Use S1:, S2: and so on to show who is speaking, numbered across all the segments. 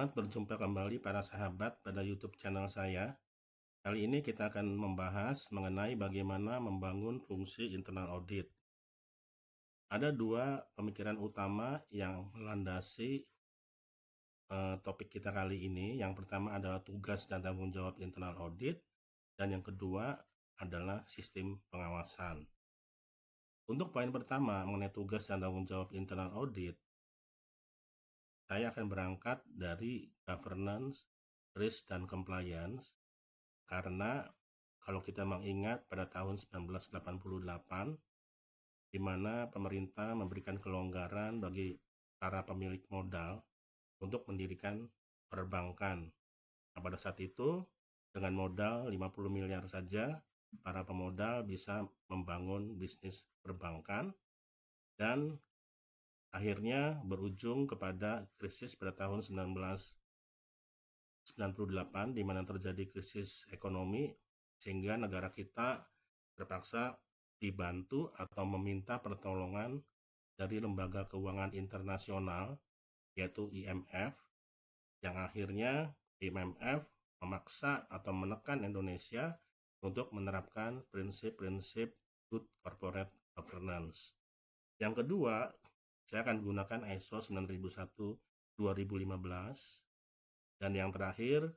S1: Selamat berjumpa kembali para sahabat pada YouTube channel saya. Kali ini kita akan membahas mengenai bagaimana membangun fungsi internal audit. Ada dua pemikiran utama yang melandasi topik kita kali ini. Yang pertama adalah tugas dan tanggung jawab internal audit, dan yang kedua adalah sistem pengawasan. Untuk poin pertama mengenai tugas dan tanggung jawab internal audit, saya akan berangkat dari governance, risk, dan compliance, karena kalau kita mengingat pada tahun 1988, di mana pemerintah memberikan kelonggaran bagi para pemilik modal untuk mendirikan perbankan. Nah, pada saat itu, dengan modal 50 miliar saja, para pemodal bisa membangun bisnis perbankan, dan akhirnya berujung kepada krisis pada tahun 1998, di mana terjadi krisis ekonomi, sehingga negara kita terpaksa dibantu atau meminta pertolongan dari lembaga keuangan internasional, yaitu IMF, yang akhirnya IMF memaksa atau menekan Indonesia untuk menerapkan prinsip-prinsip good corporate governance. Yang kedua, saya akan gunakan ISO 9001/2015, dan yang terakhir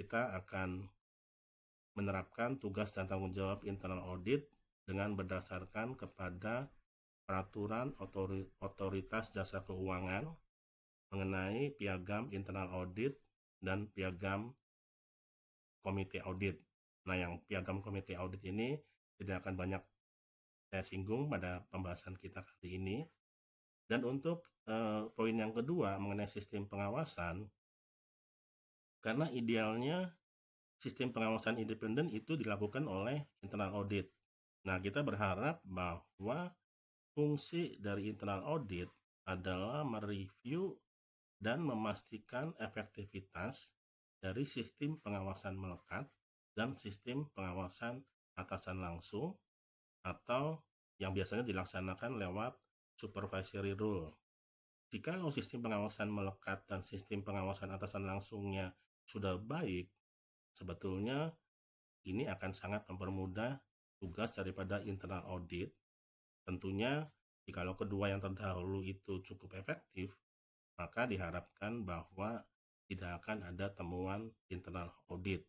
S1: kita akan menerapkan tugas dan tanggung jawab internal audit dengan berdasarkan kepada peraturan otoritas jasa keuangan mengenai piagam internal audit dan piagam komite audit. Nah, yang piagam komite audit ini tidak akan banyak saya singgung pada pembahasan kita kali ini. Dan untuk poin yang kedua mengenai sistem pengawasan, karena idealnya sistem pengawasan independen itu dilakukan oleh internal audit. Nah, kita berharap bahwa fungsi dari internal audit adalah mereview dan memastikan efektivitas dari sistem pengawasan melekat dan sistem pengawasan atasan langsung, atau yang biasanya dilaksanakan lewat supervisory rule. Jikalau sistem pengawasan melekat dan sistem pengawasan atasan langsungnya sudah baik, sebetulnya ini akan sangat mempermudah tugas daripada internal audit. Tentunya jikalau kedua yang terdahulu itu cukup efektif, maka diharapkan bahwa tidak akan ada temuan internal audit.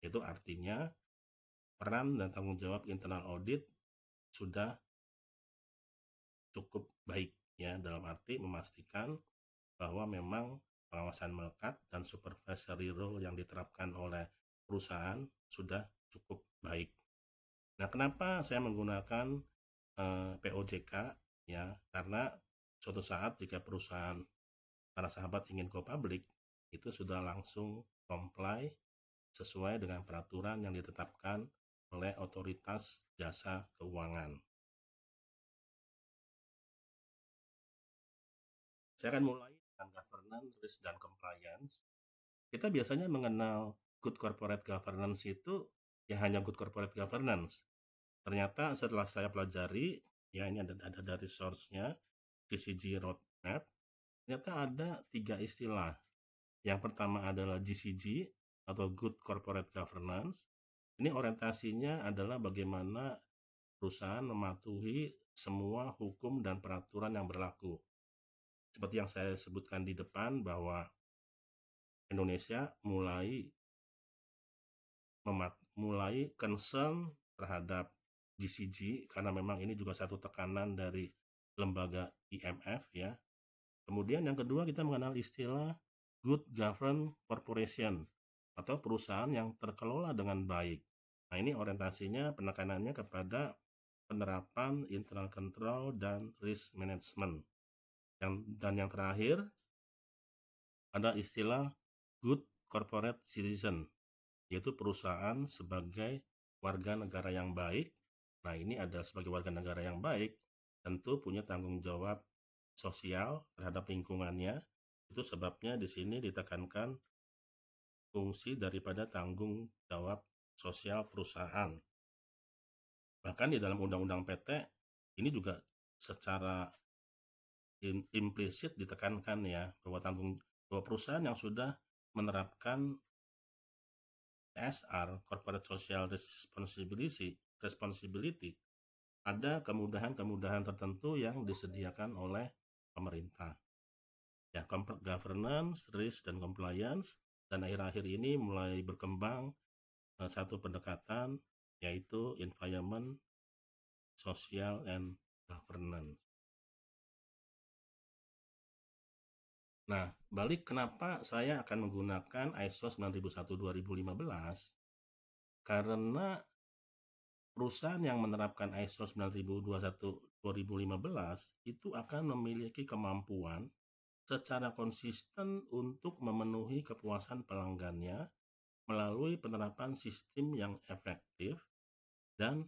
S1: Itu artinya peran dan tanggung jawab internal audit sudah cukup baik, ya, dalam arti memastikan bahwa memang pengawasan melekat dan supervisory role yang diterapkan oleh perusahaan sudah cukup baik. Nah, kenapa saya menggunakan POJK? Ya, karena suatu saat jika perusahaan para sahabat ingin go public, itu sudah langsung comply sesuai dengan peraturan yang ditetapkan oleh otoritas jasa keuangan. Saya akan mulai dengan governance, risk, dan compliance. Kita biasanya mengenal good corporate governance itu ya hanya good corporate governance. Ternyata setelah saya pelajari, ya ini ada dari source-nya, GCG Roadmap, ternyata ada 3 istilah. Yang pertama adalah GCG atau Good Corporate Governance. Ini orientasinya adalah bagaimana perusahaan mematuhi semua hukum dan peraturan yang berlaku. Seperti yang saya sebutkan di depan, bahwa Indonesia mulai concern terhadap GCG karena memang ini juga satu tekanan dari lembaga IMF, ya. Kemudian yang kedua, kita mengenal istilah Good Governed Corporation atau perusahaan yang terkelola dengan baik. Nah, ini orientasinya penekanannya kepada penerapan internal control dan risk management. Dan yang terakhir ada istilah Good Corporate Citizen, yaitu perusahaan sebagai warga negara yang baik. Nah, ini ada sebagai warga negara yang baik, tentu punya tanggung jawab sosial terhadap lingkungannya. Itu sebabnya di sini ditekankan fungsi daripada tanggung jawab sosial perusahaan. Bahkan di dalam Undang-Undang PT ini juga secara implisit ditekankan, ya, bahwa bahwa perusahaan yang sudah menerapkan CSR, Corporate Social Responsibility, ada kemudahan-kemudahan tertentu yang disediakan oleh pemerintah. Ya, corporate governance, risk dan compliance, dan akhir-akhir ini mulai berkembang satu pendekatan yaitu environment, social, and governance. Nah, balik kenapa saya akan menggunakan ISO 9001-2015, karena perusahaan yang menerapkan ISO 9021-2015 itu akan memiliki kemampuan secara konsisten untuk memenuhi kepuasan pelanggannya melalui penerapan sistem yang efektif dan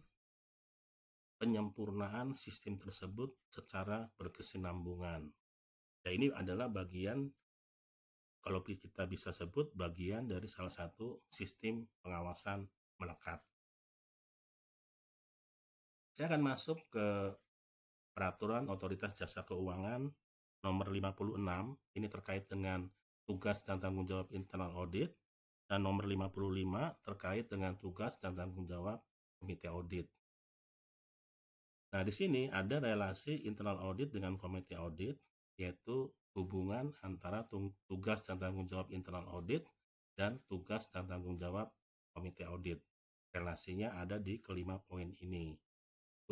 S1: penyempurnaan sistem tersebut secara berkesinambungan. Ya, ini adalah bagian, kalau kita bisa sebut, bagian dari salah satu sistem pengawasan melekat. Saya akan masuk ke Peraturan Otoritas Jasa Keuangan nomor 56, ini terkait dengan tugas dan tanggung jawab internal audit, dan nomor 55 terkait dengan tugas dan tanggung jawab komite audit. Nah, di sini ada relasi internal audit dengan komite audit, yaitu hubungan antara tugas dan tanggung jawab internal audit dan tugas dan tanggung jawab komite audit. Relasinya ada di kelima poin ini.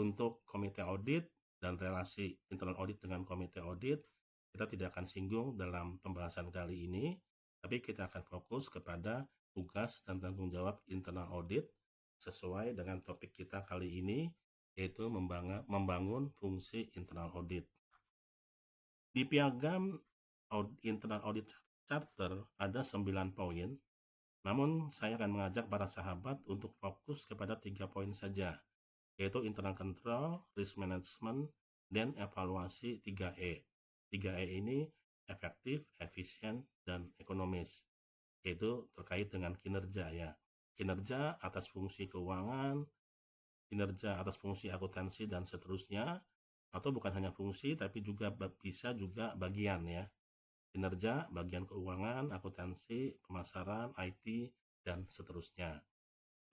S1: Untuk komite audit dan relasi internal audit dengan komite audit, kita tidak akan singgung dalam pembahasan kali ini, tapi kita akan fokus kepada tugas dan tanggung jawab internal audit sesuai dengan topik kita kali ini, yaitu membangun fungsi internal audit. Di piagam internal audit charter ada 9 poin, namun saya akan mengajak para sahabat untuk fokus kepada 3 poin saja, yaitu internal control, risk management, dan evaluasi 3E. 3E ini efektif, efisien, dan ekonomis, yaitu terkait dengan kinerja ya. Kinerja atas fungsi keuangan, kinerja atas fungsi akuntansi, dan seterusnya, atau bukan hanya fungsi tapi juga bisa juga bagian ya. Kinerja, bagian keuangan, akuntansi, pemasaran, IT, dan seterusnya.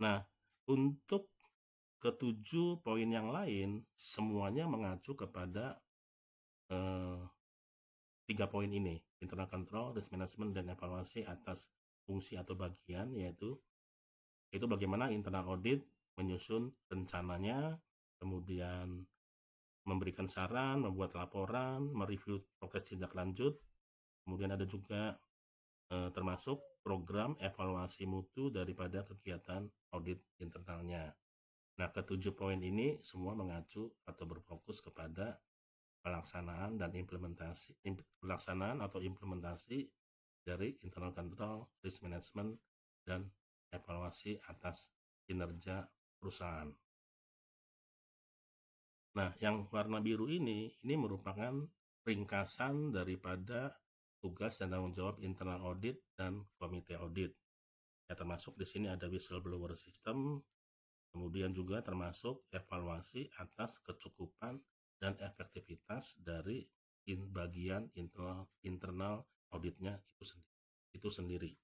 S1: Nah, untuk ketujuh poin yang lain semuanya mengacu kepada 3 poin ini, internal control, risk management, dan evaluasi atas fungsi atau bagian, yaitu bagaimana internal audit menyusun rencananya, kemudian memberikan saran, membuat laporan, mereview progres tindak lanjut, kemudian ada juga termasuk program evaluasi mutu daripada kegiatan audit internalnya. Nah, ketujuh poin ini semua mengacu atau berfokus kepada pelaksanaan atau implementasi dari internal control, risk management, dan evaluasi atas kinerja perusahaan. Nah, yang warna biru ini merupakan ringkasan daripada tugas dan tanggung jawab internal audit dan komite audit. Ya, termasuk di sini ada whistleblower system, kemudian juga termasuk evaluasi atas kecukupan dan efektivitas dari bagian internal auditnya itu sendiri.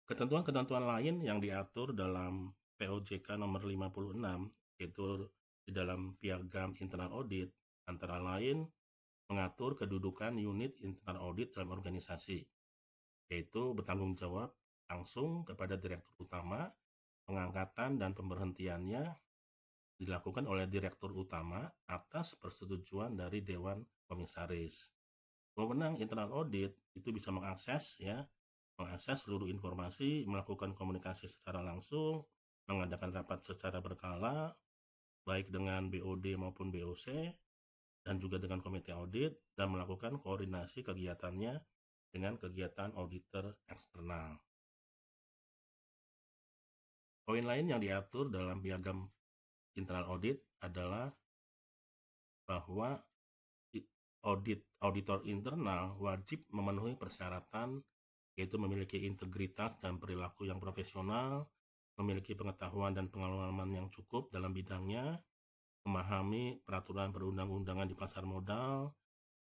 S1: Ketentuan-ketentuan lain yang diatur dalam POJK nomor 56, yaitu di dalam piagam internal audit, antara lain mengatur kedudukan unit internal audit dalam organisasi, yaitu bertanggung jawab langsung kepada direktur utama. Pengangkatan dan pemberhentiannya dilakukan oleh direktur utama atas persetujuan dari Dewan Komisaris. Wewenang internal audit itu bisa mengakses seluruh informasi, melakukan komunikasi secara langsung, mengadakan rapat secara berkala, baik dengan BOD maupun BOC, dan juga dengan komite audit, dan melakukan koordinasi kegiatannya dengan kegiatan auditor eksternal. Poin lain yang diatur dalam piagam internal audit adalah bahwa auditor internal wajib memenuhi persyaratan, yaitu memiliki integritas dan perilaku yang profesional, memiliki pengetahuan dan pengalaman yang cukup dalam bidangnya, memahami peraturan perundang-undangan di pasar modal,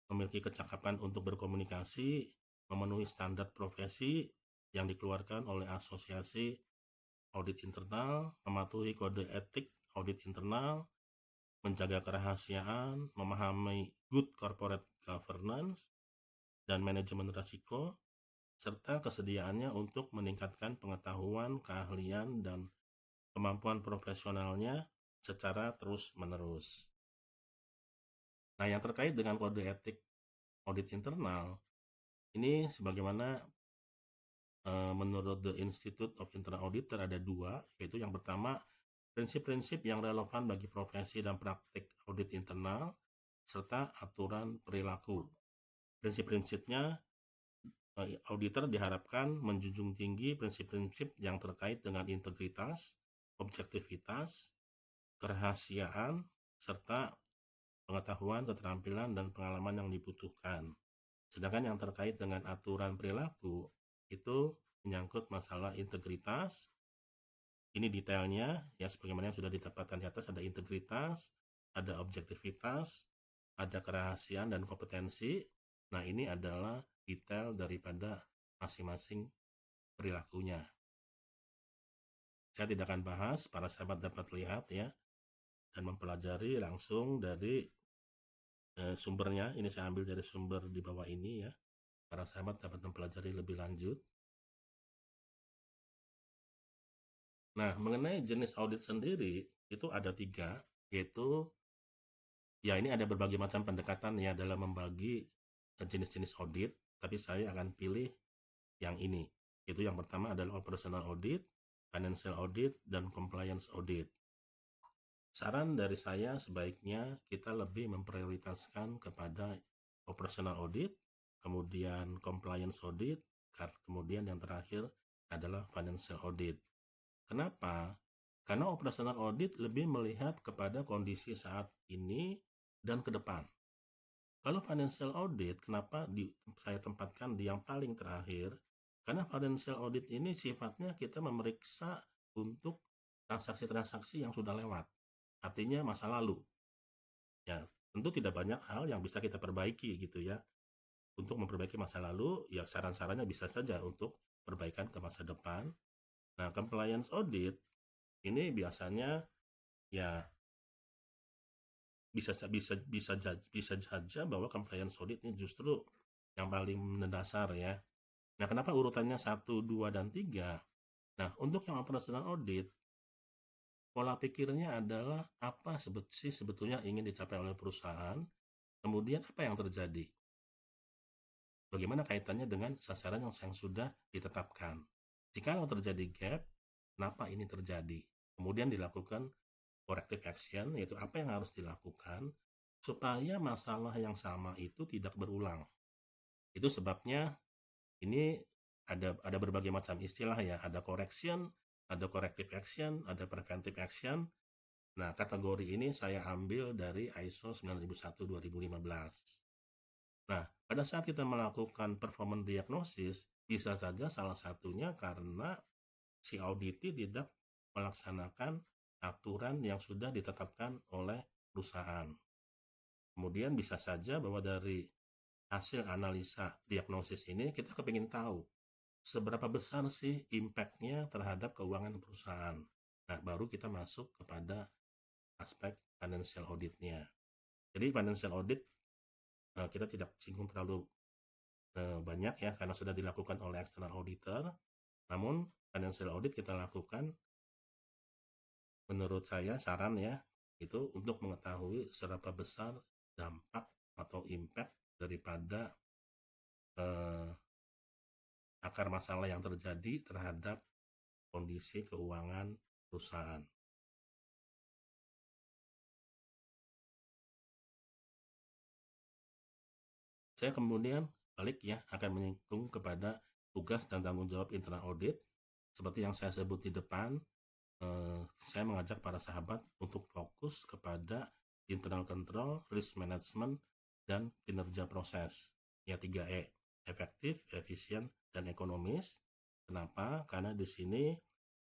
S1: memiliki kecakapan untuk berkomunikasi, memenuhi standar profesi yang dikeluarkan oleh asosiasi audit internal, mematuhi kode etik audit internal, menjaga kerahasiaan, memahami good corporate governance, dan manajemen risiko, serta kesediaannya untuk meningkatkan pengetahuan, keahlian, dan kemampuan profesionalnya secara terus-menerus. Nah, yang terkait dengan kode etik audit internal, ini sebagaimana menurut The Institute of Internal Auditor ada 2, yaitu yang pertama, prinsip-prinsip yang relevan bagi profesi dan praktik audit internal, serta aturan perilaku. Prinsip-prinsipnya, auditor diharapkan menjunjung tinggi prinsip-prinsip yang terkait dengan integritas, objektivitas, kerahasiaan, serta pengetahuan, keterampilan, dan pengalaman yang dibutuhkan. Sedangkan yang terkait dengan aturan perilaku, itu menyangkut masalah integritas. Ini detailnya, ya sebagaimana yang sudah ditempatkan di atas, ada integritas, ada objektivitas, ada kerahasiaan dan kompetensi. Nah, ini adalah detail daripada masing-masing perilakunya. Saya tidak akan bahas, para sahabat dapat lihat ya, dan mempelajari langsung dari sumbernya. Ini saya ambil dari sumber di bawah ini ya. Para sahabat dapat mempelajari lebih lanjut. Nah, mengenai jenis audit sendiri, itu ada 3, yaitu, ya ini ada berbagai macam pendekatan ya dalam membagi jenis-jenis audit, tapi saya akan pilih yang ini. Itu yang pertama adalah operational audit, financial audit, dan compliance audit. Saran dari saya sebaiknya kita lebih memprioritaskan kepada operational audit, kemudian compliance audit, kemudian yang terakhir adalah financial audit. Kenapa? Karena operational audit lebih melihat kepada kondisi saat ini dan ke depan. Kalau financial audit, kenapa saya tempatkan di yang paling terakhir? Karena financial audit ini sifatnya kita memeriksa untuk transaksi-transaksi yang sudah lewat. Artinya masa lalu. Ya, tentu tidak banyak hal yang bisa kita perbaiki gitu ya. Untuk memperbaiki masa lalu, ya saran-sarannya bisa saja untuk perbaikan ke masa depan. Nah, compliance audit ini biasanya ya bisa saja bahwa compliance audit ini justru yang paling mendasar ya. Nah, kenapa urutannya 1, 2, dan 3? Nah, untuk yang operational audit, pola pikirnya adalah apa sih sebetulnya ingin dicapai oleh perusahaan, kemudian apa yang terjadi. Bagaimana kaitannya dengan sasaran yang sudah ditetapkan. Jika terjadi gap, kenapa ini terjadi? Kemudian dilakukan corrective action, yaitu apa yang harus dilakukan supaya masalah yang sama itu tidak berulang. Itu sebabnya ini ada berbagai macam istilah ya, ada correction, ada corrective action, ada preventive action. Nah, kategori ini saya ambil dari ISO 9001-2015. Nah, pada saat kita melakukan performance diagnosis, bisa saja salah satunya karena si auditi tidak melaksanakan aturan yang sudah ditetapkan oleh perusahaan. Kemudian bisa saja bahwa dari hasil analisa diagnosis ini kita kepingin tahu seberapa besar sih impact-nya terhadap keuangan perusahaan. Nah, baru kita masuk kepada aspek financial audit-nya. Jadi financial audit kita tidak singgung terlalu banyak ya karena sudah dilakukan oleh external auditor. Namun financial audit kita lakukan, menurut saya saran ya, itu untuk mengetahui seberapa besar dampak atau impact daripada akar masalah yang terjadi terhadap kondisi keuangan perusahaan. Saya kemudian balik ya akan menyinggung kepada tugas dan tanggung jawab internal audit. Seperti yang saya sebut di depan, saya mengajak para sahabat untuk fokus kepada internal control, risk management, dan kinerja proses. Ya 3E, efektif, efisien, dan ekonomis. Kenapa? Karena di sini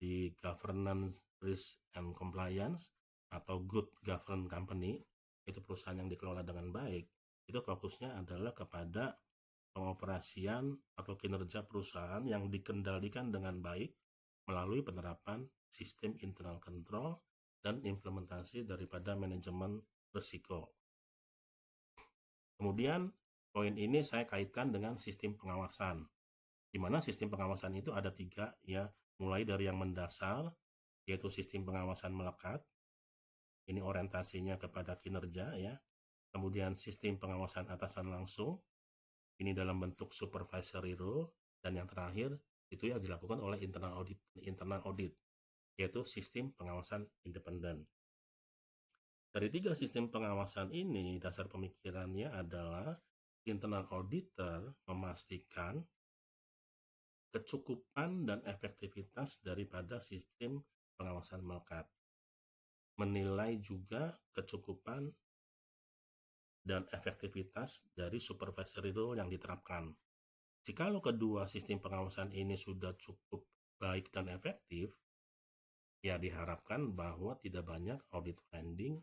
S1: di governance, risk, and compliance atau good governance company, itu perusahaan yang dikelola dengan baik, itu fokusnya adalah kepada pengoperasian atau kinerja perusahaan yang dikendalikan dengan baik melalui penerapan sistem internal control dan implementasi daripada manajemen risiko. Kemudian poin ini saya kaitkan dengan sistem pengawasan, di mana sistem pengawasan itu ada 3 ya, mulai dari yang mendasar yaitu sistem pengawasan melekat, ini orientasinya kepada kinerja ya. Kemudian sistem pengawasan atasan langsung, ini dalam bentuk supervisory role, dan yang terakhir itu yang dilakukan oleh internal audit, yaitu sistem pengawasan independen. Dari 3 sistem pengawasan ini, dasar pemikirannya adalah internal auditor memastikan kecukupan dan efektivitas daripada sistem pengawasan melekat, menilai juga kecukupan dan efektivitas dari supervisory role yang diterapkan. Jikalau kedua sistem pengawasan ini sudah cukup baik dan efektif, ya diharapkan bahwa tidak banyak audit finding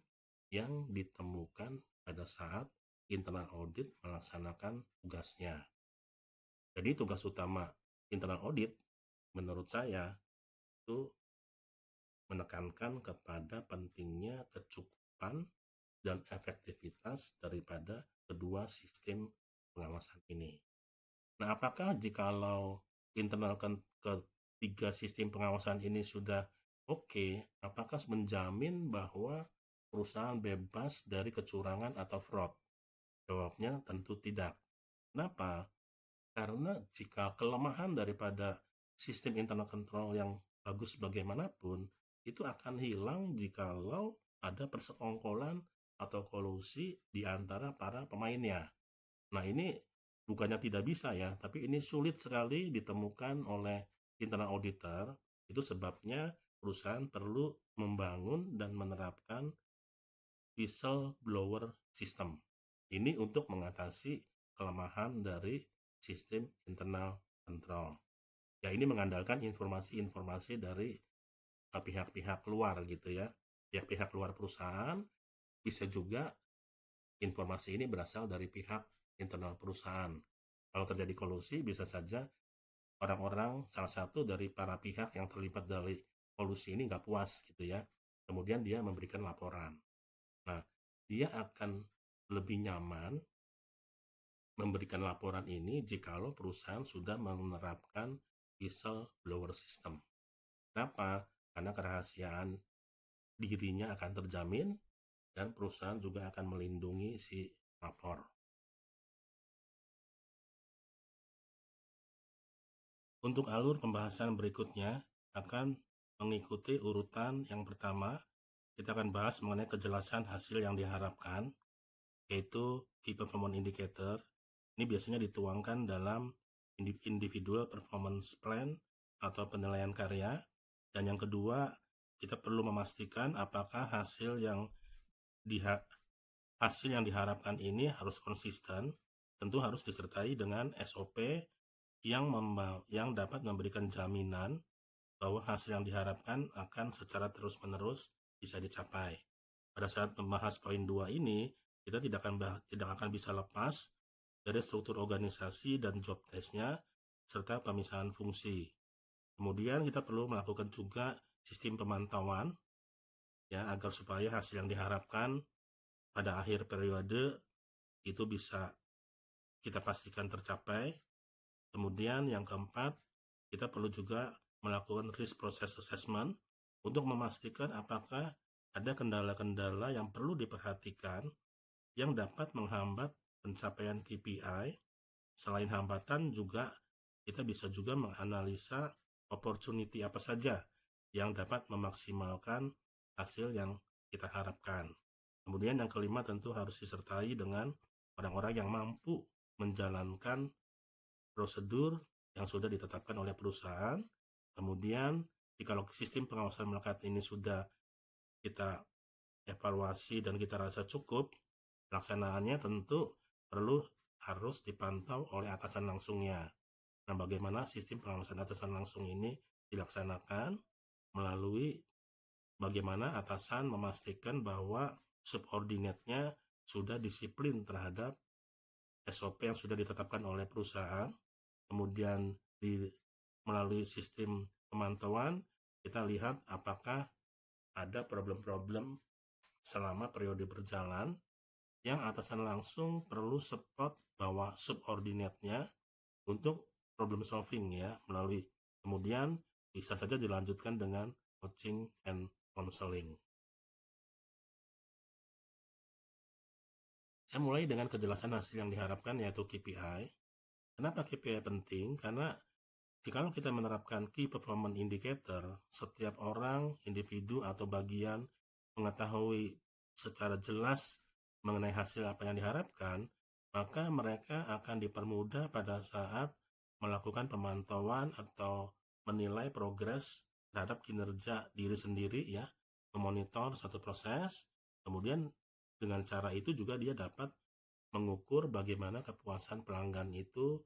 S1: yang ditemukan pada saat internal audit melaksanakan tugasnya. Jadi tugas utama internal audit menurut saya itu menekankan kepada pentingnya kecukupan dan efektivitas daripada kedua sistem pengawasan ini. Nah, apakah jikalau internal ketiga sistem pengawasan ini sudah oke, apakah menjamin bahwa perusahaan bebas dari kecurangan atau fraud? Jawabnya tentu tidak. Kenapa? Karena jika kelemahan daripada sistem internal control yang bagus bagaimanapun, itu akan hilang jikalau ada persekongkolan atau kolusi di antara para pemainnya. Nah, ini bukannya tidak bisa ya, tapi ini sulit sekali ditemukan oleh internal auditor. Itu sebabnya perusahaan perlu membangun dan menerapkan whistleblower system. Ini untuk mengatasi kelemahan dari sistem internal control. Ya, ini mengandalkan informasi-informasi dari pihak-pihak luar gitu ya. Pihak-pihak luar perusahaan, bisa juga informasi ini berasal dari pihak internal perusahaan. Kalau terjadi kolusi, bisa saja orang-orang salah satu dari para pihak yang terlibat dari kolusi ini nggak puas gitu ya. Kemudian dia memberikan laporan. Nah, dia akan lebih nyaman memberikan laporan ini jikalau perusahaan sudah menerapkan whistleblower system. Kenapa? Karena kerahasiaan dirinya akan terjamin dan perusahaan juga akan melindungi si lapor. Untuk alur pembahasan berikutnya akan mengikuti urutan yang pertama. Kita akan bahas mengenai kejelasan hasil yang diharapkan, yaitu Key Performance Indicator. Ini biasanya dituangkan dalam Individual Performance Plan atau penilaian karya. Dan yang kedua, kita perlu memastikan apakah hasil yang diharapkan ini harus konsisten, tentu harus disertai dengan SOP yang dapat memberikan jaminan bahwa hasil yang diharapkan akan secara terus-menerus bisa dicapai. Pada saat membahas poin 2 ini, kita tidak akan bisa lepas dari struktur organisasi dan job test-nya serta pemisahan fungsi. Kemudian kita perlu melakukan juga sistem pemantauan ya, agar supaya hasil yang diharapkan pada akhir periode itu bisa kita pastikan tercapai. Kemudian yang keempat, kita perlu juga melakukan risk process assessment untuk memastikan apakah ada kendala-kendala yang perlu diperhatikan yang dapat menghambat pencapaian KPI. Selain hambatan juga kita bisa juga menganalisa opportunity apa saja yang dapat memaksimalkan hasil yang kita harapkan. Kemudian yang kelima tentu harus disertai dengan orang-orang yang mampu menjalankan prosedur yang sudah ditetapkan oleh perusahaan. Kemudian jika sistem pengawasan melekat ini sudah kita evaluasi dan kita rasa cukup, pelaksanaannya tentu harus dipantau oleh atasan langsungnya. Nah, bagaimana sistem pengawasan atasan langsung ini dilaksanakan melalui bagaimana atasan memastikan bahwa subordinatnya sudah disiplin terhadap SOP yang sudah ditetapkan oleh perusahaan. Kemudian melalui sistem pemantauan, kita lihat apakah ada problem-problem selama periode berjalan yang atasan langsung perlu support bahwa subordinatnya untuk problem solving ya, melalui kemudian bisa saja dilanjutkan dengan coaching and counseling. Saya mulai dengan kejelasan hasil yang diharapkan, yaitu KPI. Kenapa KPI penting? Karena jikalau kita menerapkan Key Performance Indicator, setiap orang, individu, atau bagian mengetahui secara jelas mengenai hasil apa yang diharapkan, maka mereka akan dipermudah pada saat melakukan pemantauan atau menilai progres terhadap kinerja diri sendiri ya, memonitor satu proses, kemudian dengan cara itu juga dia dapat mengukur bagaimana kepuasan pelanggan itu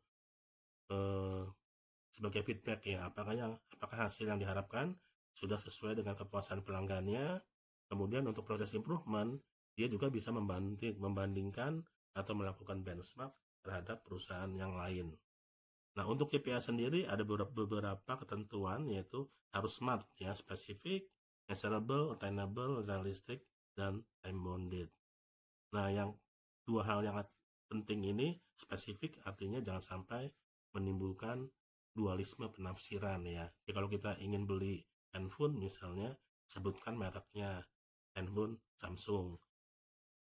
S1: sebagai feedback ya, apakah hasil yang diharapkan sudah sesuai dengan kepuasan pelanggannya. Kemudian untuk proses improvement, dia juga bisa membandingkan atau melakukan benchmark terhadap perusahaan yang lain. Nah, untuk KPI sendiri ada beberapa ketentuan, yaitu harus SMART ya, specific, measurable, attainable, realistic, dan time bounded. Nah, yang dua hal yang penting ini, spesifik artinya jangan sampai menimbulkan dualisme penafsiran ya. Jadi kalau kita ingin beli handphone misalnya, sebutkan mereknya, handphone Samsung.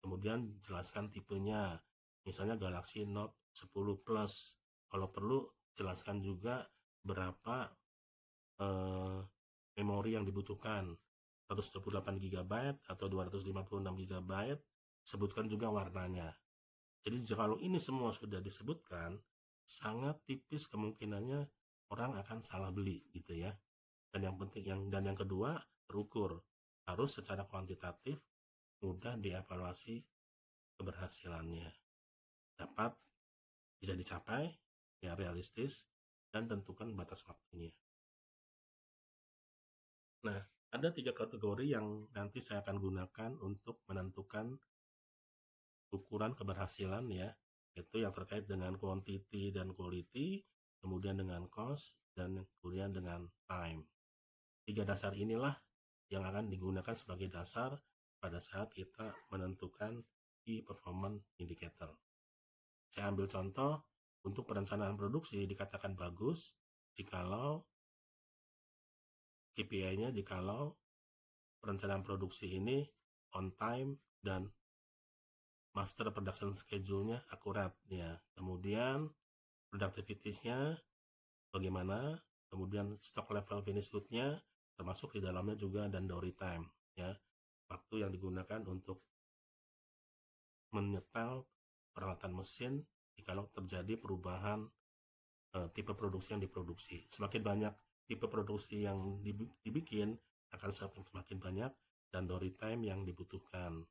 S1: Kemudian jelaskan tipenya, misalnya Galaxy Note 10 Plus. Kalau perlu jelaskan juga berapa memori yang dibutuhkan, 128 GB atau 256 GB. Sebutkan juga warnanya. Jadi kalau ini semua sudah disebutkan, sangat tipis kemungkinannya orang akan salah beli gitu ya. Dan yang kedua, terukur, harus secara kuantitatif mudah dievaluasi keberhasilannya, dapat bisa dicapai ya, realistis, dan tentukan batas waktunya. Nah, ada 3 kategori yang nanti saya akan gunakan untuk menentukan ukuran keberhasilan ya, yaitu yang terkait dengan quantity dan quality, kemudian dengan cost, dan kemudian dengan time. 3 dasar inilah yang akan digunakan sebagai dasar pada saat kita menentukan Key Performance Indicator. Saya ambil contoh, untuk perencanaan produksi dikatakan bagus jikalau KPI-nya, jikalau perencanaan produksi ini on time dan master production schedule-nya akurat ya. Kemudian productivity-nya bagaimana, kemudian stock level finished good-nya termasuk di dalamnya juga, dan dowry time ya, waktu yang digunakan untuk menyetel peralatan mesin jikalau terjadi perubahan tipe produksi yang diproduksi. Semakin banyak tipe produksi yang dibikin, akan semakin banyak dan dowry time yang dibutuhkan.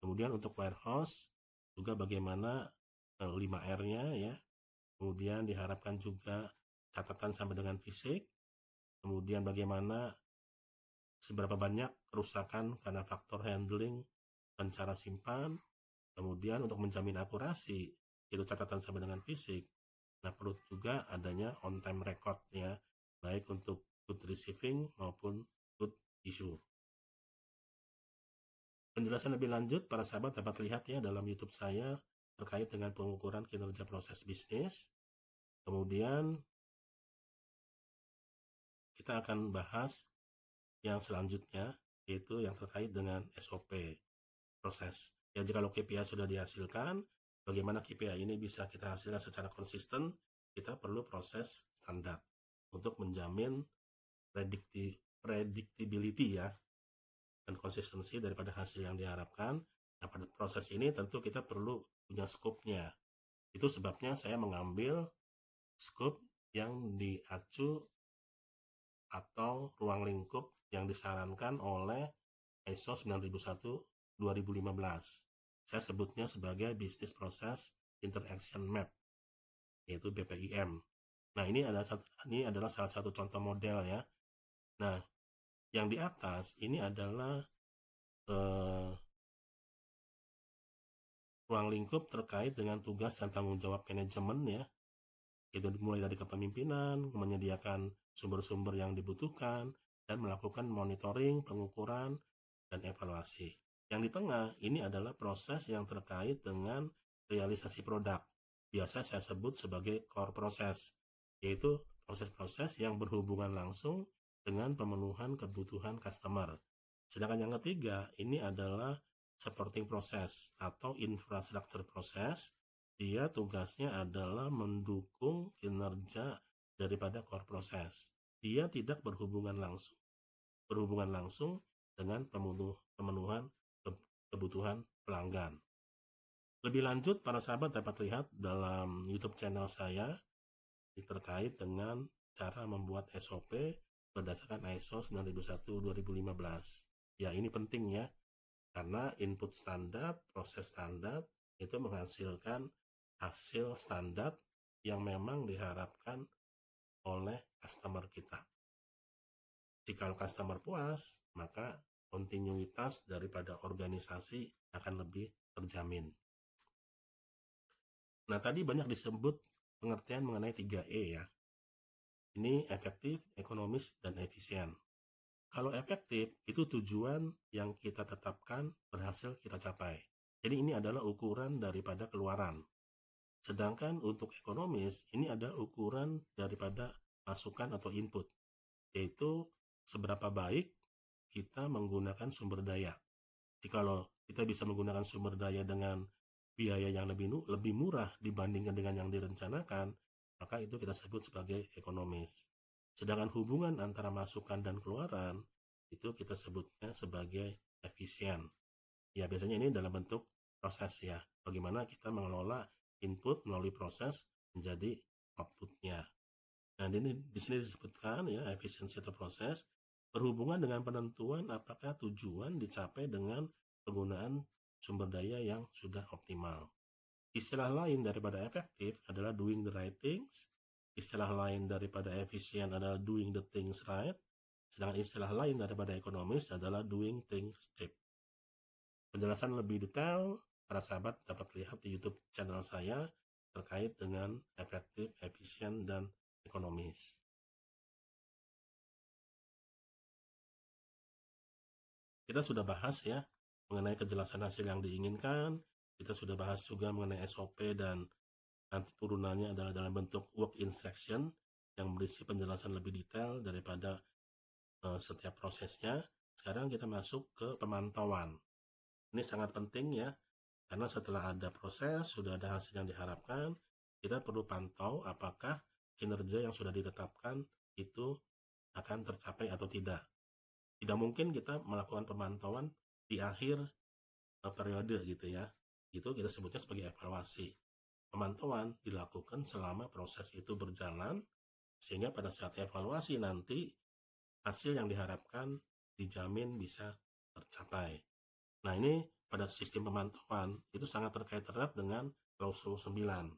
S1: Kemudian untuk warehouse juga bagaimana 5R-nya ya. Kemudian diharapkan juga catatan sampai dengan fisik. Kemudian bagaimana seberapa banyak kerusakan karena faktor handling dan cara simpan. Kemudian untuk menjamin akurasi, itu catatan sampai dengan fisik. Nah, perlu juga adanya on time record ya, baik untuk good receiving maupun good issue. Penjelasan lebih lanjut para sahabat dapat lihat ya dalam YouTube saya terkait dengan pengukuran kinerja proses bisnis. Kemudian kita akan bahas yang selanjutnya, yaitu yang terkait dengan SOP proses. Ya, jika KPI sudah dihasilkan, bagaimana KPI ini bisa kita hasilkan secara konsisten, kita perlu proses standar untuk menjamin predictability ya, dan konsistensi daripada hasil yang diharapkan. Nah, pada proses ini tentu kita perlu punya scope-nya. Itu sebabnya saya mengambil scope yang diacu atau ruang lingkup yang disarankan oleh ISO 9001-2015. Saya sebutnya sebagai Business Process Interaction Map, yaitu BPIM. Nah, ini adalah salah satu contoh model ya. Nah, Yang di atas ini adalah ruang lingkup terkait dengan tugas dan tanggung jawab manajemen ya. Itu mulai dari kepemimpinan, menyediakan sumber-sumber yang dibutuhkan, dan melakukan monitoring, pengukuran, dan evaluasi. Yang di tengah ini adalah proses yang terkait dengan realisasi produk. Biasa saya sebut sebagai core proses, yaitu proses-proses yang berhubungan langsung dengan pemenuhan kebutuhan customer. Sedangkan yang ketiga, ini adalah supporting proses atau infrastructure proses. Dia tugasnya adalah mendukung kinerja daripada core proses. Dia tidak berhubungan langsung dengan pemenuhan kebutuhan pelanggan. Lebih lanjut, para sahabat dapat lihat dalam YouTube channel saya terkait dengan cara membuat SOP berdasarkan ISO 9001-2015. Ya, ini penting ya, karena input standar, proses standar itu menghasilkan hasil standar yang memang diharapkan oleh customer kita. Jika customer puas, maka kontinuitas daripada organisasi akan lebih terjamin. Nah, tadi banyak disebut pengertian mengenai 3E ya. Ini efektif, ekonomis, dan efisien. Kalau efektif, itu tujuan yang kita tetapkan berhasil kita capai. Jadi ini adalah ukuran daripada keluaran. Sedangkan untuk ekonomis, ini adalah ukuran daripada masukan atau input, yaitu seberapa baik kita menggunakan sumber daya. Jikalau kita bisa menggunakan sumber daya dengan biaya yang lebih murah dibandingkan dengan yang direncanakan, maka itu kita sebut sebagai ekonomis. Sedangkan hubungan antara masukan dan keluaran, itu kita sebutnya sebagai efisien. Ya, biasanya ini dalam bentuk proses ya. Bagaimana kita mengelola input melalui proses menjadi outputnya. Nah, di sini disebutkan ya, efisiensi atau proses berhubungan dengan penentuan apakah tujuan dicapai dengan penggunaan sumber daya yang sudah optimal. Istilah lain daripada efektif adalah doing the right things. Istilah lain daripada efisien adalah doing the things right. Sedangkan istilah lain daripada ekonomis adalah doing things cheap. Penjelasan lebih detail para sahabat dapat lihat di YouTube channel saya terkait dengan efektif, efisien, dan ekonomis. Kita sudah bahas ya mengenai kejelasan hasil yang diinginkan. Kita sudah bahas juga mengenai SOP dan nanti turunannya adalah dalam bentuk work instruction yang berisi penjelasan lebih detail daripada setiap prosesnya. Sekarang kita masuk ke pemantauan. Ini sangat penting ya, karena setelah ada proses, sudah ada hasil yang diharapkan, kita perlu pantau apakah kinerja yang sudah ditetapkan itu akan tercapai atau tidak. Tidak mungkin kita melakukan pemantauan di akhir periode gitu ya. Itu kita sebutnya sebagai evaluasi. Pemantauan dilakukan selama proses itu berjalan, sehingga pada saat evaluasi nanti hasil yang diharapkan dijamin bisa tercapai. Nah, ini pada sistem pemantauan itu sangat terkait erat dengan klausul 9.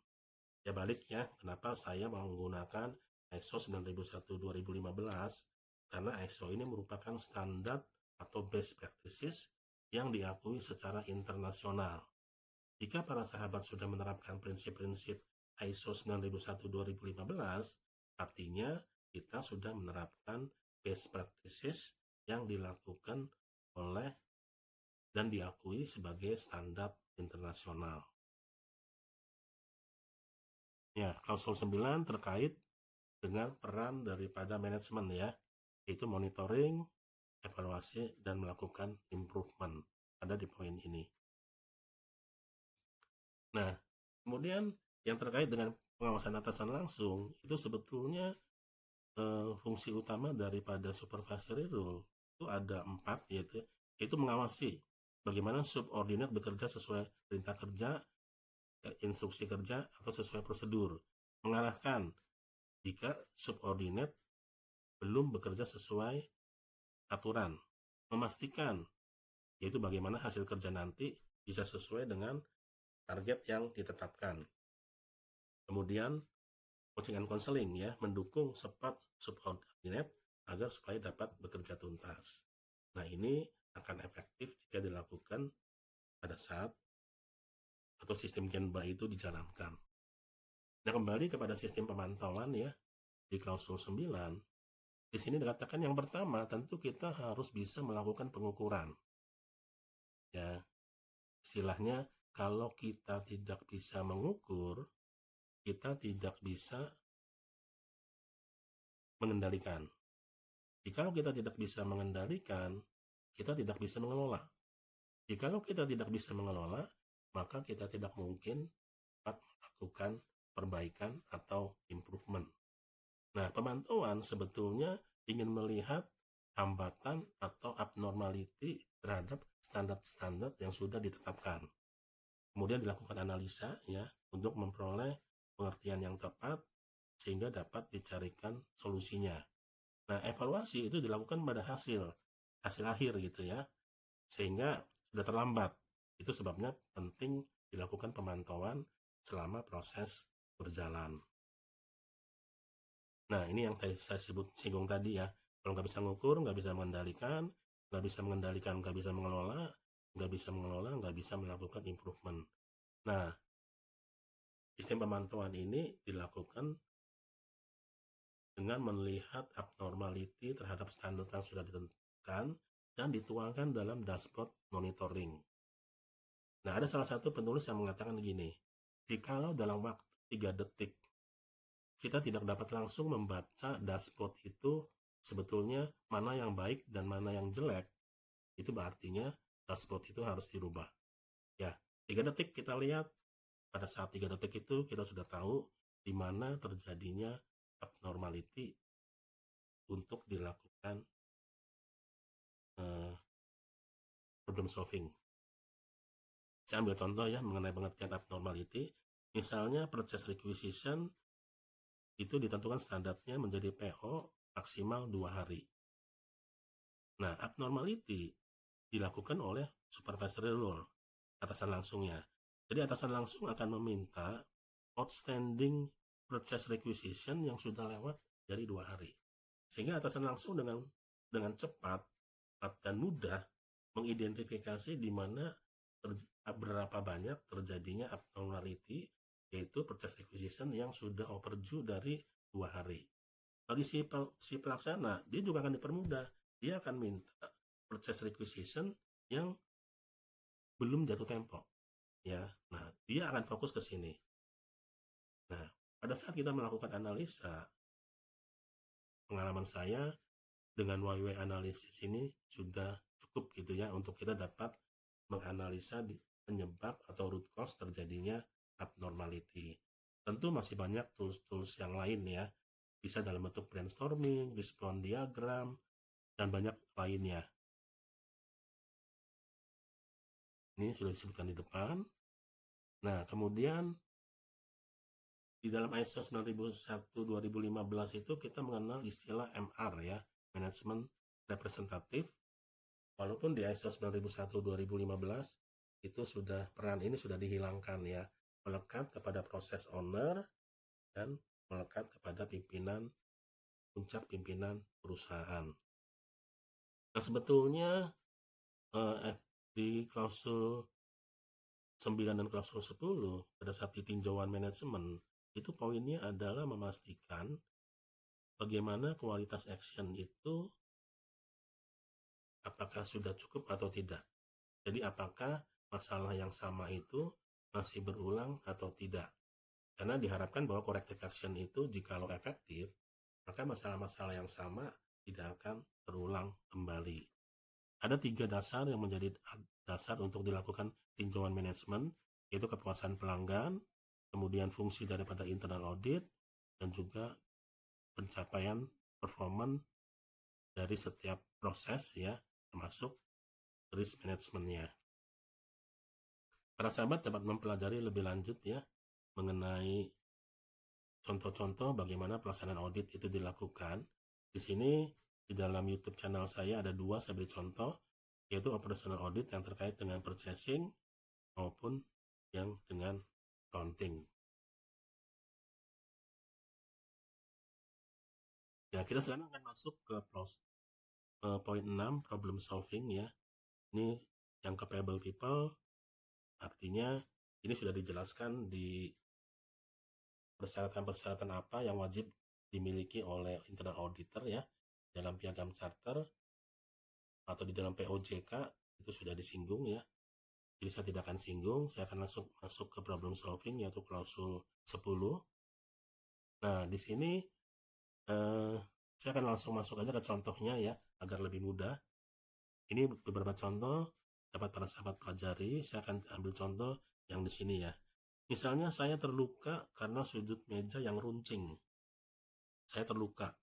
S1: Ya baliknya, kenapa saya menggunakan ISO 9001-2015, karena ISO ini merupakan standar atau best practices yang diakui secara internasional. Jika para sahabat sudah menerapkan prinsip-prinsip ISO 9001-2015, artinya kita sudah menerapkan best practices yang dilakukan oleh dan diakui sebagai standar internasional. Ya, klausul 9 terkait dengan peran daripada manajemen ya, yaitu monitoring, evaluasi, dan melakukan improvement. Ada di poin ini. Nah, kemudian yang terkait dengan pengawasan atasan langsung, itu sebetulnya fungsi utama daripada supervisory role itu ada 4, yaitu mengawasi bagaimana subordinate bekerja sesuai perintah kerja, instruksi kerja, atau sesuai prosedur. Mengarahkan jika subordinate belum bekerja sesuai aturan. Memastikan, yaitu bagaimana hasil kerja nanti bisa sesuai dengan target yang ditetapkan. Kemudian, coaching and counseling ya, mendukung support subordinate agar supaya dapat bekerja tuntas. Nah, ini akan efektif jika dilakukan pada saat atau sistem Genba itu dijalankan. Nah, kembali kepada sistem pemantauan ya, di klausul 9, di sini dikatakan yang pertama tentu kita harus bisa melakukan pengukuran. Ya, istilahnya kalau kita tidak bisa mengukur, kita tidak bisa mengendalikan. Jikalau kita tidak bisa mengendalikan, kita tidak bisa mengelola. Jikalau kita tidak bisa mengelola, maka kita tidak mungkin dapat melakukan perbaikan atau improvement. Nah, pemantauan sebetulnya ingin melihat hambatan atau abnormality terhadap standar-standar yang sudah ditetapkan. Kemudian dilakukan analisa ya untuk memperoleh pengertian yang tepat sehingga dapat dicarikan solusinya. Nah, evaluasi itu dilakukan pada hasil akhir gitu ya, sehingga sudah terlambat. Itu sebabnya penting dilakukan pemantauan selama proses berjalan. Nah, ini yang saya singgung tadi ya. Kalau nggak bisa ngukur, nggak bisa mengendalikan, nggak bisa mengendalikan, nggak bisa mengelola, nggak bisa mengelola, nggak bisa melakukan improvement. Nah, sistem pemantauan ini dilakukan dengan melihat abnormality terhadap standar yang sudah ditentukan dan dituangkan dalam dashboard monitoring. Nah, ada salah satu penulis yang mengatakan begini, jikalau dalam waktu 3 detik kita tidak dapat langsung membaca dashboard itu sebetulnya mana yang baik dan mana yang jelek, itu berartinya dashboard itu harus dirubah. Ya, 3 detik kita lihat, pada saat 3 detik itu kita sudah tahu di mana terjadinya abnormality untuk dilakukan problem solving. Saya ambil contoh ya mengenai pengertian abnormality. Misalnya purchase requisition itu ditentukan standarnya menjadi PO maksimal 2 hari. Nah, abnormality dilakukan oleh supervisory role, atasan langsungnya. Jadi atasan langsung akan meminta outstanding purchase requisition yang sudah lewat dari 2 hari. Sehingga atasan langsung dengan cepat dan mudah mengidentifikasi di mana berapa banyak terjadinya abnormality, yaitu purchase requisition yang sudah overdue dari 2 hari. Bagi si pelaksana, dia juga akan dipermudah. Dia akan minta purchase requisition yang belum jatuh tempo. Ya, nah dia akan fokus ke sini. Nah, pada saat kita melakukan analisa, pengalaman saya dengan YW analisis ini sudah cukup gitu ya untuk kita dapat menganalisa penyebab atau root cause terjadinya abnormality. Tentu masih banyak tools-tools yang lain ya, bisa dalam bentuk brainstorming, response diagram, dan banyak lainnya. Ini sudah disebutkan di depan. Nah, kemudian di dalam ISO 9001-2015 itu kita mengenal istilah MR ya, Management Representative. Walaupun di ISO 9001-2015 itu peran ini sudah dihilangkan ya, melekat kepada proses owner dan melekat kepada puncak pimpinan perusahaan. Nah, sebetulnya di klausul 9 dan klausul 10 pada saat ditinjauan manajemen itu poinnya adalah memastikan bagaimana kualitas action itu apakah sudah cukup atau tidak. Jadi apakah masalah yang sama itu masih berulang atau tidak. Karena diharapkan bahwa corrective action itu jikalau efektif, maka masalah-masalah yang sama tidak akan terulang kembali. Ada 3 dasar yang menjadi dasar untuk dilakukan tinjauan manajemen, yaitu kepuasan pelanggan, kemudian fungsi daripada internal audit, dan juga pencapaian performance dari setiap proses ya, termasuk risk manajemennya. Para sahabat dapat mempelajari lebih lanjut ya mengenai contoh-contoh bagaimana pelaksanaan audit itu dilakukan. Di sini di dalam YouTube channel saya ada 2 saya beri contoh, yaitu operational audit yang terkait dengan purchasing maupun yang dengan accounting. Ya, kita sekarang akan masuk ke poin 6, problem solving ya. Ini yang capable people, artinya ini sudah dijelaskan di persyaratan-persyaratan apa yang wajib dimiliki oleh internal auditor ya dalam piagam charter atau di dalam POJK itu sudah disinggung ya. Jadi saya tidak akan singgung, saya akan langsung masuk ke problem solving yaitu klausul 10. Nah, di sini saya akan langsung masuk aja ke contohnya ya agar lebih mudah. Ini beberapa contoh dapat para sahabat pelajari. Saya akan ambil contoh yang di sini ya. Misalnya saya terluka karena sudut meja yang runcing. Saya terluka.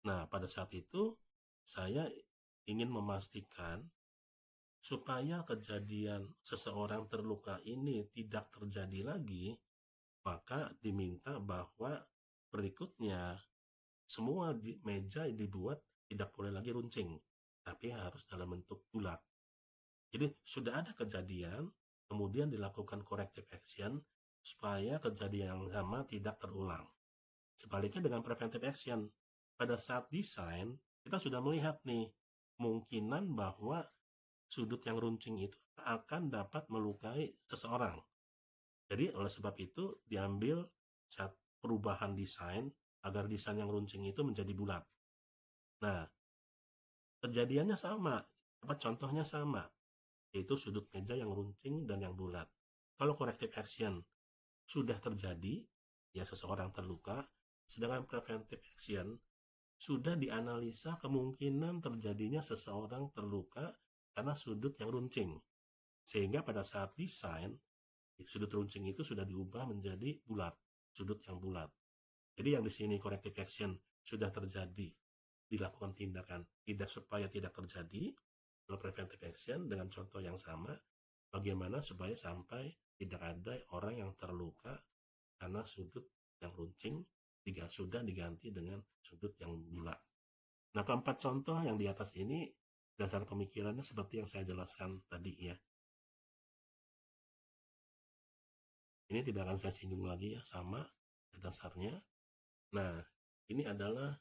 S1: Nah, pada saat itu saya ingin memastikan supaya kejadian seseorang terluka ini tidak terjadi lagi, maka diminta bahwa berikutnya semua meja dibuat tidak boleh lagi runcing, tapi harus dalam bentuk bulat. Jadi sudah ada kejadian, kemudian dilakukan corrective action supaya kejadian yang sama tidak terulang. Sebaliknya dengan preventive action, pada saat desain kita sudah melihat nih kemungkinan bahwa sudut yang runcing itu akan dapat melukai seseorang. Jadi oleh sebab itu diambil saat perubahan desain agar desain yang runcing itu menjadi bulat. Nah, kejadiannya sama, contohnya sama, yaitu sudut meja yang runcing dan yang bulat. Kalau corrective action sudah terjadi, ya seseorang terluka, sedangkan preventive action sudah dianalisa kemungkinan terjadinya seseorang terluka karena sudut yang runcing. Sehingga pada saat desain, sudut runcing itu sudah diubah menjadi bulat, sudut yang bulat. Jadi yang di sini corrective action sudah terjadi, dilakukan tindakan tidak supaya tidak terjadi. Kalau preventive action dengan contoh yang sama, bagaimana supaya sampai tidak ada orang yang terluka karena sudut yang runcing sudah diganti dengan sudut yang bulat. Nah, keempat contoh yang di atas ini dasar pemikirannya seperti yang saya jelaskan tadi ya. Ini tidak akan saya singgung lagi ya, sama dasarnya. Nah, ini adalah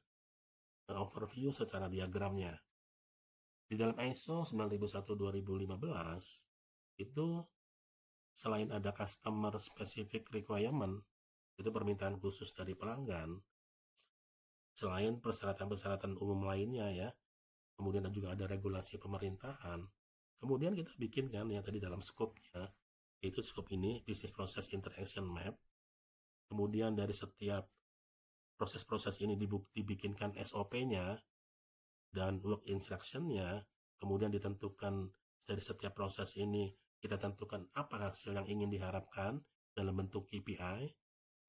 S1: overview secara diagramnya. Di dalam ISO 9001-2015 itu selain ada customer specific requirement, itu permintaan khusus dari pelanggan, selain persyaratan-persyaratan umum lainnya ya, kemudian juga ada regulasi pemerintahan, kemudian kita bikinkan yang tadi dalam skopnya, yaitu skop ini Business Process Interaction Map. Kemudian dari setiap proses-proses ini dibikinkan SOP-nya dan work instruction-nya, kemudian ditentukan dari setiap proses ini kita tentukan apa hasil yang ingin diharapkan dalam bentuk KPI.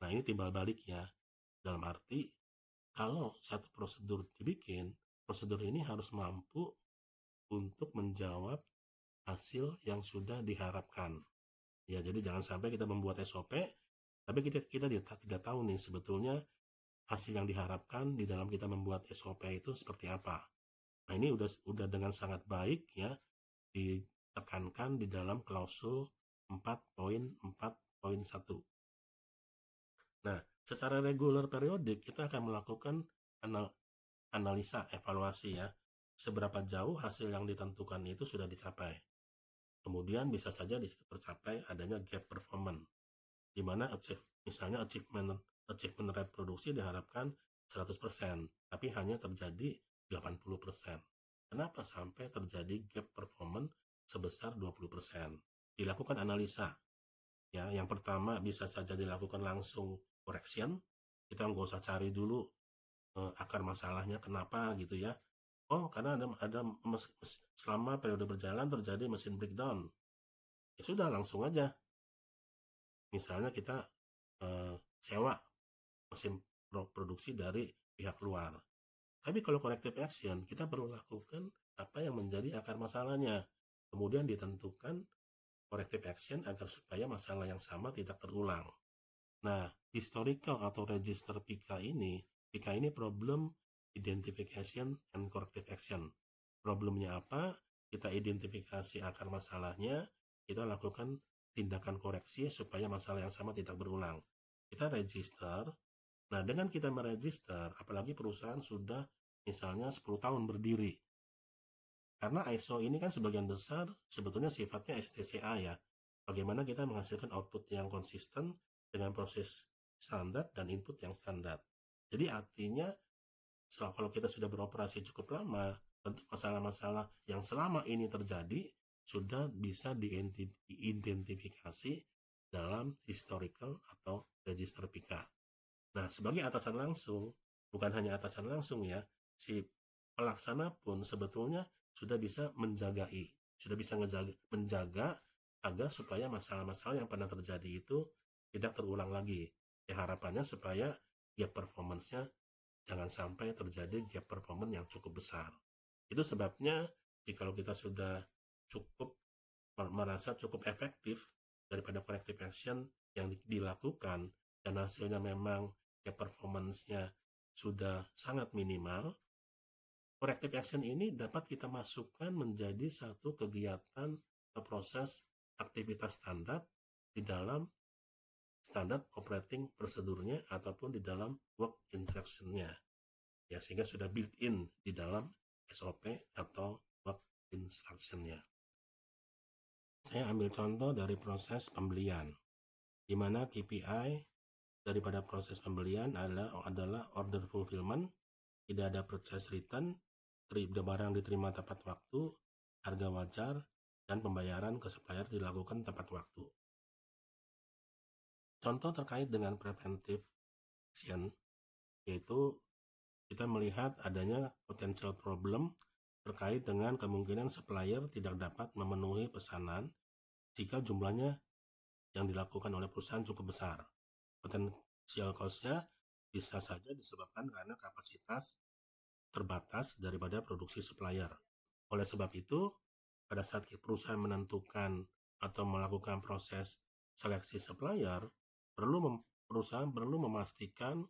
S1: Nah, ini timbal balik ya, dalam arti kalau satu prosedur dibikin, prosedur ini harus mampu untuk menjawab hasil yang sudah diharapkan. Ya, jadi jangan sampai kita membuat SOP, tapi kita tidak tahu nih sebetulnya hasil yang diharapkan di dalam kita membuat SOP itu seperti apa. Nah, ini udah dengan sangat baik ya ditekankan di dalam klausul 4.4.1. Nah, secara regular periodik kita akan melakukan analisa evaluasi ya, seberapa jauh hasil yang ditentukan itu sudah dicapai. Kemudian bisa saja di situ tercapai adanya gap performance, di mana misalnya achievement rate produksi diharapkan 100%, tapi hanya terjadi 80%. Kenapa sampai terjadi gap performance sebesar 20%? Dilakukan analisa. Ya, yang pertama bisa saja dilakukan langsung correction. Kita nggak usah cari dulu akar masalahnya kenapa gitu ya. Oh, karena ada selama periode berjalan terjadi mesin breakdown. Ya sudah, langsung aja. Misalnya kita sewa mesin produksi dari pihak luar. Tapi kalau corrective action, kita perlu lakukan apa yang menjadi akar masalahnya. Kemudian ditentukan corrective action agar supaya masalah yang sama tidak terulang. Nah, historical atau register PIKA ini problem identification and corrective action. Problemnya apa? Kita identifikasi akar masalahnya, kita lakukan tindakan koreksi supaya masalah yang sama tidak berulang. Kita register. Nah, dengan kita meregister, apalagi perusahaan sudah misalnya 10 tahun berdiri, karena ISO ini kan sebagian besar sebetulnya sifatnya STCA ya. Bagaimana kita menghasilkan output yang konsisten dengan proses standar dan input yang standar. Jadi artinya kalau kita sudah beroperasi cukup lama, tentu masalah-masalah yang selama ini terjadi sudah bisa diidentifikasi dalam historical atau register PIKA. Nah, sebagai atasan langsung, bukan hanya atasan langsung ya, si pelaksana pun sebetulnya sudah bisa menjaga agar supaya masalah-masalah yang pernah terjadi itu tidak terulang lagi. Ya, harapannya supaya gap performance-nya jangan sampai terjadi gap performance yang cukup besar. Itu sebabnya jika kita sudah cukup merasa cukup efektif daripada corrective action yang dilakukan dan hasilnya memang ya performance-nya sudah sangat minimal, corrective action ini dapat kita masukkan menjadi satu kegiatan proses aktivitas standar di dalam standar operating prosedurnya ataupun di dalam work instruction-nya. Ya, sehingga sudah built-in di dalam SOP atau work instruction-nya. Saya ambil contoh dari proses pembelian, di mana KPI daripada proses pembelian adalah order fulfillment, tidak ada purchase return, barang diterima tepat waktu, harga wajar, dan pembayaran ke supplier dilakukan tepat waktu. Contoh terkait dengan preventive action, yaitu kita melihat adanya potential problem terkait dengan kemungkinan supplier tidak dapat memenuhi pesanan jika jumlahnya yang dilakukan oleh perusahaan cukup besar. Potential cost-nya bisa saja disebabkan karena kapasitas terbatas daripada produksi supplier. Oleh sebab itu, pada saat perusahaan menentukan atau melakukan proses seleksi supplier, perusahaan perlu memastikan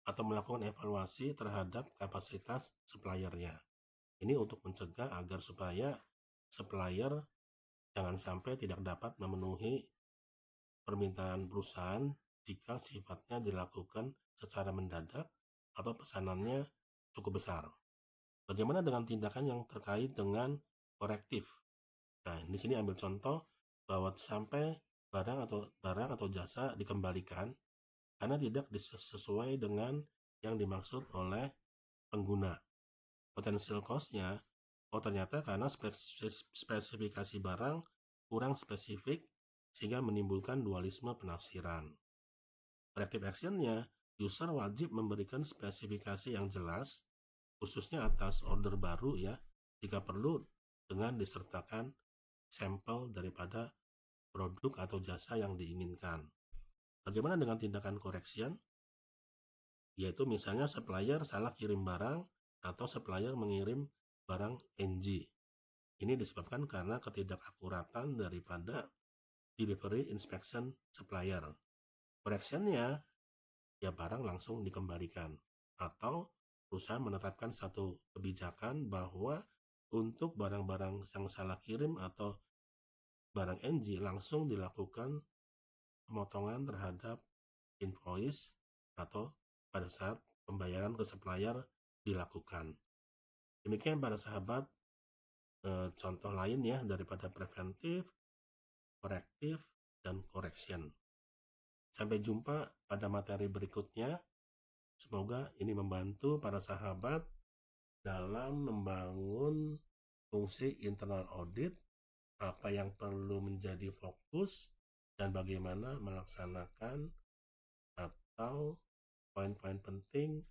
S1: atau melakukan evaluasi terhadap kapasitas suppliernya. Ini untuk mencegah agar supaya supplier jangan sampai tidak dapat memenuhi permintaan perusahaan jika sifatnya dilakukan secara mendadak atau pesanannya cukup besar. Bagaimana dengan tindakan yang terkait dengan korektif? Nah, di sini ambil contoh bahwa sampai barang atau jasa dikembalikan karena tidak sesuai dengan yang dimaksud oleh pengguna. Potential cost-nya, ternyata karena spesifikasi barang kurang spesifik sehingga menimbulkan dualisme penafsiran. Corrective action-nya, user wajib memberikan spesifikasi yang jelas, khususnya atas order baru ya, jika perlu dengan disertakan sampel daripada produk atau jasa yang diinginkan. Bagaimana dengan tindakan correction? Yaitu misalnya supplier salah kirim barang atau supplier mengirim barang NG. Ini disebabkan karena ketidakakuratan daripada delivery inspection supplier. Correction-nya, ya barang langsung dikembalikan. Atau perusahaan menetapkan satu kebijakan bahwa untuk barang-barang yang salah kirim atau barang NG langsung dilakukan pemotongan terhadap invoice atau pada saat pembayaran ke supplier dilakukan. Demikian para sahabat, contoh lain ya daripada preventif, korektif, dan correction. Sampai jumpa pada materi berikutnya. Semoga ini membantu para sahabat dalam membangun fungsi internal audit, apa yang perlu menjadi fokus, dan bagaimana melaksanakan atau poin-poin penting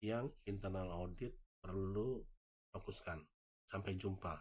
S1: yang internal audit perlu fokuskan. Sampai jumpa.